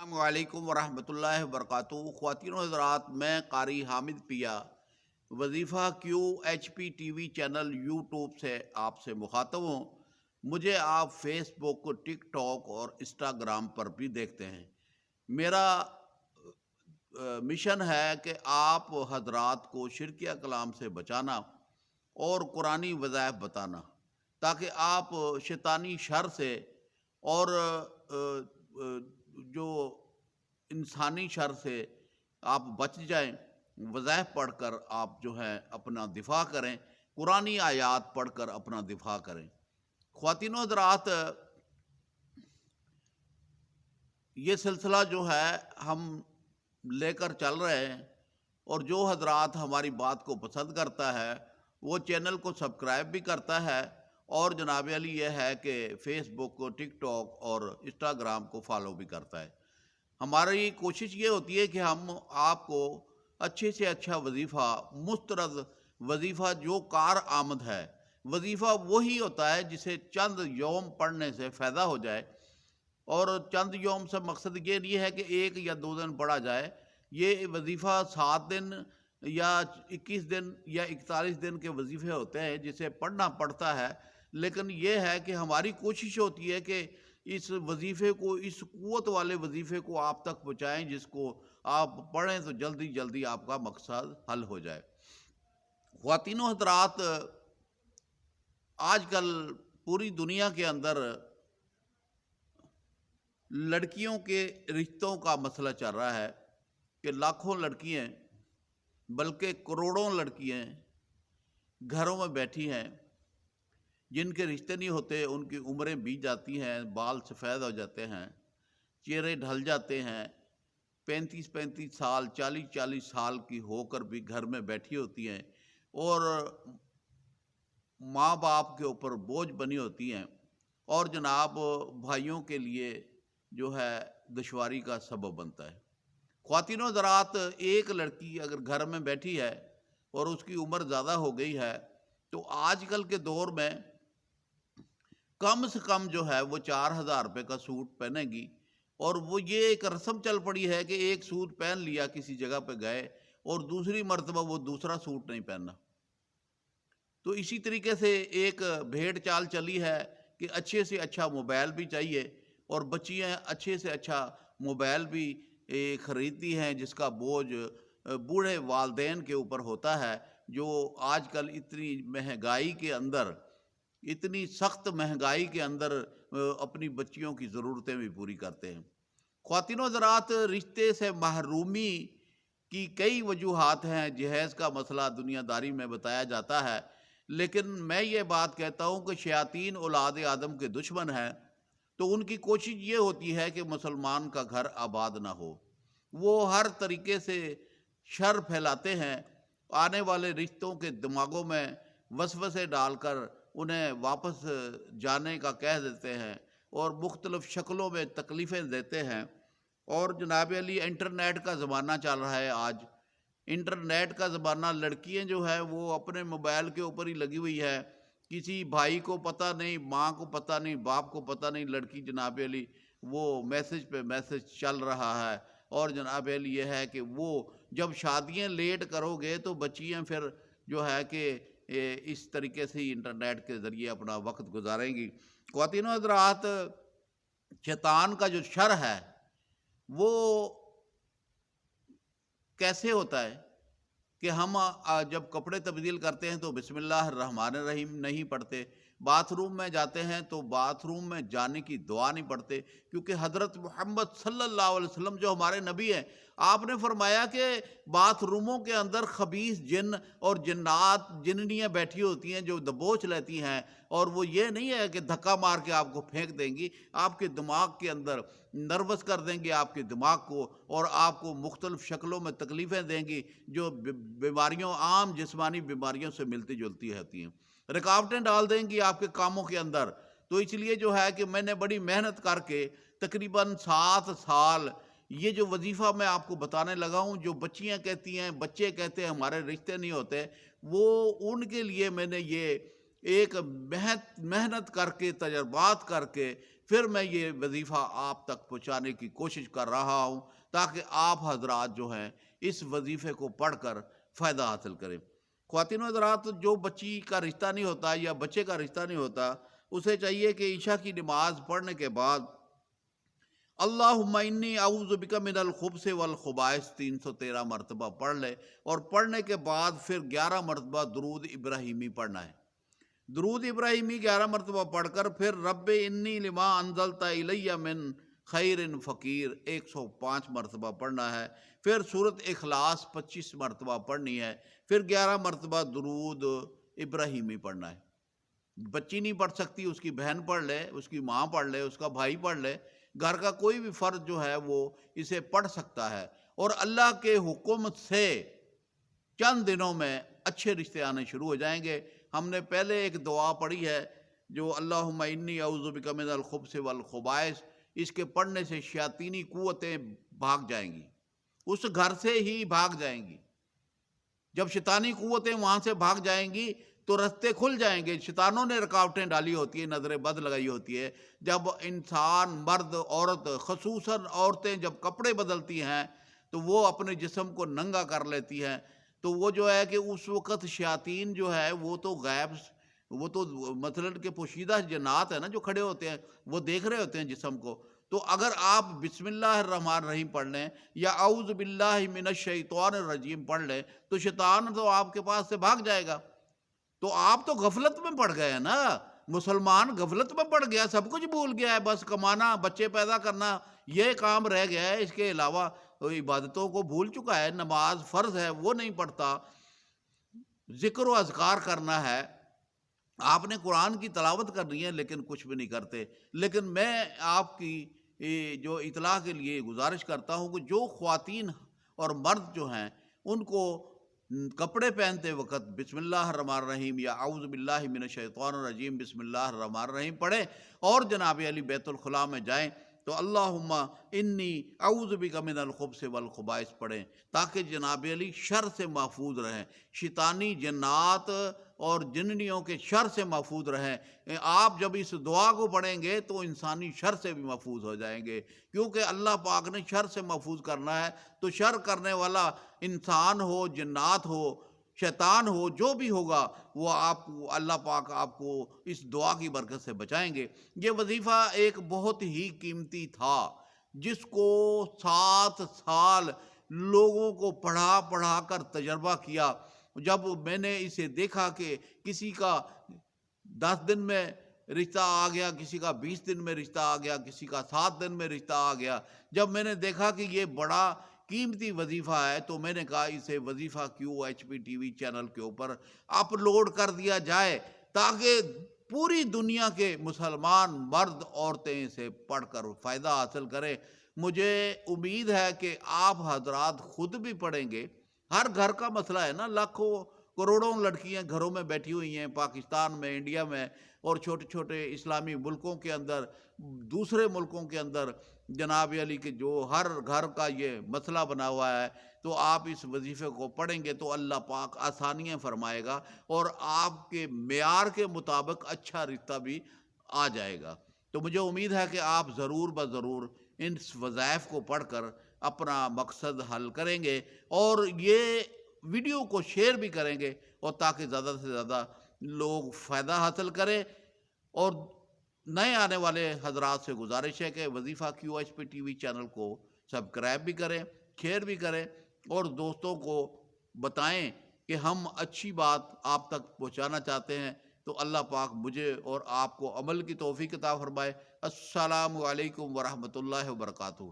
السلام علیکم ورحمۃ اللہ وبرکاتہ۔ خواتین و حضرات، میں قاری حامد پیا وظیفہ Q H P T V channel YouTube سے آپ سے مخاطب ہوں۔ مجھے آپ فیس بک، ٹک ٹاک اور انسٹاگرام پر بھی دیکھتے ہیں۔ میرا مشن ہے کہ آپ حضرات کو شرکیہ کلام سے بچانا اور قرآنی وظائف بتانا، تاکہ آپ شیطانی شر سے اور جو انسانی شر سے آپ بچ جائیں۔ وظائف پڑھ کر آپ جو ہے اپنا دفاع کریں، قرآنی آیات پڑھ کر اپنا دفاع کریں۔ خواتین و حضرات، یہ سلسلہ جو ہے ہم لے کر چل رہے ہیں، اور جو حضرات ہماری بات کو پسند کرتا ہے وہ چینل کو سبسکرائب بھی کرتا ہے، اور جناب علی یہ ہے کہ فیس بک، ٹک ٹاک اور انسٹاگرام کو فالو بھی کرتا ہے۔ ہماری کوشش یہ ہوتی ہے کہ ہم آپ کو اچھے سے اچھا وظیفہ، مسترد وظیفہ جو کار آمد ہے، وظیفہ وہی ہوتا ہے جسے چند یوم پڑھنے سے فائدہ ہو جائے۔ اور چند یوم سے مقصد یہ نہیں ہے کہ 1 یا 2 دن پڑھا جائے، یہ وظیفہ 7 دن یا 21 دن یا 41 دن کے وظیفے ہوتے ہیں جسے پڑھنا پڑتا ہے۔ لیکن یہ ہے کہ ہماری کوشش ہوتی ہے کہ اس وظیفے کو، اس قوت والے وظیفے کو آپ تک پہنچائیں، جس کو آپ پڑھیں تو جلدی جلدی آپ کا مقصد حل ہو جائے۔ خواتین و حضرات، آج کل پوری دنیا کے اندر لڑکیوں کے رشتوں کا مسئلہ چل رہا ہے کہ لاکھوں لڑکیاں، بلکہ کروڑوں لڑکیاں گھروں میں بیٹھی ہیں، جن کے رشتے نہیں ہوتے، ان کی عمریں بیت جاتی ہیں، بال سفید ہو جاتے ہیں، چہرے ڈھل جاتے ہیں، 35 سال، 40 سال کی ہو کر بھی گھر میں بیٹھی ہوتی ہیں، اور ماں باپ کے اوپر بوجھ بنی ہوتی ہیں، اور جناب بھائیوں کے لیے جو ہے دشواری کا سبب بنتا ہے۔ خواتین و حضرات، ایک لڑکی اگر گھر میں بیٹھی ہے اور اس کی عمر زیادہ ہو گئی ہے، تو آج کل کے دور میں کم سے کم جو ہے وہ 4,000 روپے کا سوٹ پہنے گی، اور وہ یہ ایک رسم چل پڑی ہے کہ ایک سوٹ پہن لیا، کسی جگہ پہ گئے، اور دوسری مرتبہ وہ دوسرا سوٹ نہیں پہننا۔ تو اسی طریقے سے ایک بھیڑ چال چلی ہے کہ اچھے سے اچھا موبائل بھی چاہیے، اور بچیاں اچھے سے اچھا موبائل بھی خریدتی ہیں، جس کا بوجھ بوڑھے والدین کے اوپر ہوتا ہے، جو آج کل اتنی مہنگائی کے اندر، اتنی سخت مہنگائی کے اندر اپنی بچیوں کی ضرورتیں بھی پوری کرتے ہیں۔ خواتین و حضرات، رشتے سے محرومی کی کئی وجوہات ہیں۔ جہیز کا مسئلہ دنیا داری میں بتایا جاتا ہے، لیکن میں یہ بات کہتا ہوں کہ شیاطین اولاد آدم کے دشمن ہیں، تو ان کی کوشش یہ ہوتی ہے کہ مسلمان کا گھر آباد نہ ہو۔ وہ ہر طریقے سے شر پھیلاتے ہیں، آنے والے رشتوں کے دماغوں میں وسوسے ڈال کر انہیں واپس جانے کا کہہ دیتے ہیں، اور مختلف شکلوں میں تکلیفیں دیتے ہیں۔ اور جناب علی، انٹرنیٹ کا زمانہ چل رہا ہے آج، انٹرنیٹ کا زمانہ، لڑکیاں جو ہے وہ اپنے موبائل کے اوپر ہی لگی ہوئی ہے، کسی بھائی کو پتہ نہیں، ماں کو پتہ نہیں، باپ کو پتہ نہیں، لڑکی جناب علی وہ میسج پہ میسج چل رہا ہے۔ اور جناب علی یہ ہے کہ وہ جب شادیاں لیٹ کرو گے تو بچیاں پھر جو ہے کہ اس طریقے سے انٹرنیٹ کے ذریعے اپنا وقت گزاریں گی۔ خواتین و حضرات، شیطان کا جو شر ہے وہ کیسے ہوتا ہے کہ ہم جب کپڑے تبدیل کرتے ہیں تو بسم اللہ الرحمن الرحیم نہیں پڑھتے، باتھ روم میں جاتے ہیں تو باتھ روم میں جانے کی دعا نہیں پڑھتے، کیونکہ حضرت محمد صلی اللہ علیہ وسلم جو ہمارے نبی ہیں، آپ نے فرمایا کہ باتھ روموں کے اندر خبیث جن اور جنات، جننیاں بیٹھی ہوتی ہیں جو دبوچ لیتی ہیں، اور وہ یہ نہیں ہے کہ دھکا مار کے آپ کو پھینک دیں گی، آپ کے دماغ کے اندر نروس کر دیں گے آپ کے دماغ کو، اور آپ کو مختلف شکلوں میں تکلیفیں دیں گی، جو بیماریوں، عام جسمانی بیماریوں سے ملتی جلتی ہوتی ہیں، رکاوٹیں ڈال دیں گی آپ کے کاموں کے اندر۔ تو اس لیے جو ہے کہ میں نے بڑی محنت کر کے تقریباً 7 سال یہ جو وظیفہ میں آپ کو بتانے لگا ہوں، جو بچیاں کہتی ہیں، بچے کہتے ہیں ہمارے رشتے نہیں ہوتے، وہ ان کے لیے میں نے یہ ایک محنت کر کے، تجربات کر کے پھر میں یہ وظیفہ آپ تک پہنچانے کی کوشش کر رہا ہوں تاکہ آپ حضرات جو ہیں اس وظیفے کو پڑھ کر فائدہ حاصل کریں۔ خواتین و حضرات، جو بچی کا رشتہ نہیں ہوتا یا بچے کا رشتہ نہیں ہوتا، اسے چاہیے کہ عشاء کی نماز پڑھنے کے بعد اللہم انی اعوذ بک من الخبث والخبائث 313 مرتبہ پڑھ لے، اور پڑھنے کے بعد پھر 11 مرتبہ درود ابراہیمی پڑھنا ہے۔ درود ابراہیمی 11 مرتبہ پڑھ کر پھر رب انی لما انزلت الی من خیر فقیر 105 مرتبہ پڑھنا ہے۔ پھر سورۃ اخلاص 25 مرتبہ پڑھنی ہے۔ پھر 11 مرتبہ درود ابراہیمی پڑھنا ہے۔ بچی نہیں پڑھ سکتی، اس کی بہن پڑھ لے، اس کی ماں پڑھ لے، اس کا بھائی پڑھ لے، گھر کا کوئی بھی فرد جو ہے وہ اسے پڑھ سکتا ہے، اور اللہ کے حکم سے چند دنوں میں اچھے رشتے آنے شروع ہو جائیں گے۔ ہم نے پہلے ایک دعا پڑھی ہے جو اللہم انی اعوذ بک من الخبث والخبائث، اس کے پڑھنے سے شیاطینی قوتیں بھاگ جائیں گی، اس گھر سے ہی بھاگ جائیں گی۔ جب شیطانی قوتیں وہاں سے بھاگ جائیں گی تو رستے کھل جائیں گے۔ شیطانوں نے رکاوٹیں ڈالی ہوتی ہیں، نظر بد لگائی ہوتی ہے۔ جب انسان، مرد، عورت، خصوصاً عورتیں جب کپڑے بدلتی ہیں تو وہ اپنے جسم کو ننگا کر لیتی ہیں، تو وہ جو ہے کہ اس وقت شیاطین جو ہے وہ تو غیب، وہ تو مثلاً کہ پوشیدہ جنات ہیں نا جو کھڑے ہوتے ہیں، وہ دیکھ رہے ہوتے ہیں جسم کو۔ تو اگر آپ بسم اللہ الرحمن الرحیم پڑھ لیں یا اعوذ باللہ من الشیطان الرجیم پڑھ لیں تو شیطان تو آپ کے پاس سے بھاگ جائے گا۔ تو آپ تو غفلت میں پڑ گئے ہیں نا، مسلمان غفلت میں پڑ گیا، سب کچھ بھول گیا ہے، بس کمانا، بچے پیدا کرنا، یہ کام رہ گیا ہے، اس کے علاوہ عبادتوں کو بھول چکا ہے۔ نماز فرض ہے وہ نہیں پڑھتا، ذکر و اذکار کرنا ہے، آپ نے قرآن کی تلاوت کرنی ہے لیکن کچھ بھی نہیں کرتے۔ لیکن میں آپ کی جو اطلاع کے لیے گزارش کرتا ہوں کہ جو خواتین اور مرد جو ہیں ان کو کپڑے پہنتے وقت بسم اللہ الرحمن الرحیم یا اعوذ باللہ من الشیطان الرجیم بسم اللہ الرحمن الرحیم پڑھیں، اور جناب علی بیت الخلاء میں جائیں تو اللہم انی اعوذ بک من الخبث والخبائث پڑھیں، تاکہ جناب علی شر سے محفوظ رہیں، شیطانی جنات اور جننیوں کے شر سے محفوظ رہیں۔ آپ جب اس دعا کو پڑھیں گے تو انسانی شر سے بھی محفوظ ہو جائیں گے، کیونکہ اللہ پاک نے شر سے محفوظ کرنا ہے۔ تو شر کرنے والا انسان ہو، جنات ہو، شیطان ہو، جو بھی ہوگا وہ آپ کو، اللہ پاک آپ کو اس دعا کی برکت سے بچائیں گے۔ یہ وظیفہ ایک بہت ہی قیمتی تھا جس کو 7 سال لوگوں کو پڑھا پڑھا کر تجربہ کیا۔ جب میں نے اسے دیکھا کہ کسی کا 10 دن میں رشتہ آ گیا، کسی کا 20 دن میں رشتہ آ گیا، کسی کا 7 دن میں رشتہ آ گیا، جب میں نے دیکھا کہ یہ بڑا قیمتی وظیفہ ہے تو میں نے کہا اسے وظیفہ QHP TV چینل کے اوپر اپلوڈ کر دیا جائے تاکہ پوری دنیا کے مسلمان مرد عورتیں اسے پڑھ کر فائدہ حاصل کریں۔ مجھے امید ہے کہ آپ حضرات خود بھی پڑھیں گے۔ ہر گھر کا مسئلہ ہے نا، لاکھوں کروڑوں لڑکیاں گھروں میں بیٹھی ہوئی ہیں، پاکستان میں، انڈیا میں، اور چھوٹے چھوٹے اسلامی ملکوں کے اندر، دوسرے ملکوں کے اندر، جناب علی کے جو ہر گھر کا یہ مسئلہ بنا ہوا ہے۔ تو آپ اس وظیفے کو پڑھیں گے تو اللہ پاک آسانیاں فرمائے گا اور آپ کے معیار کے مطابق اچھا رشتہ بھی آ جائے گا۔ تو مجھے امید ہے کہ آپ ضرور بضرور ان وظائف کو پڑھ کر اپنا مقصد حل کریں گے، اور یہ ویڈیو کو شیئر بھی کریں گے، اور تاکہ زیادہ سے زیادہ لوگ فائدہ حاصل کریں۔ اور نئے آنے والے حضرات سے گزارش ہے کہ وظیفہ QHP TV چینل کو سبسکرائب بھی کریں، شیئر بھی کریں، اور دوستوں کو بتائیں کہ ہم اچھی بات آپ تک پہنچانا چاہتے ہیں۔ تو اللہ پاک مجھے اور آپ کو عمل کی توفیق عطا فرمائے۔ السلام علیکم ورحمۃ اللہ وبرکاتہ۔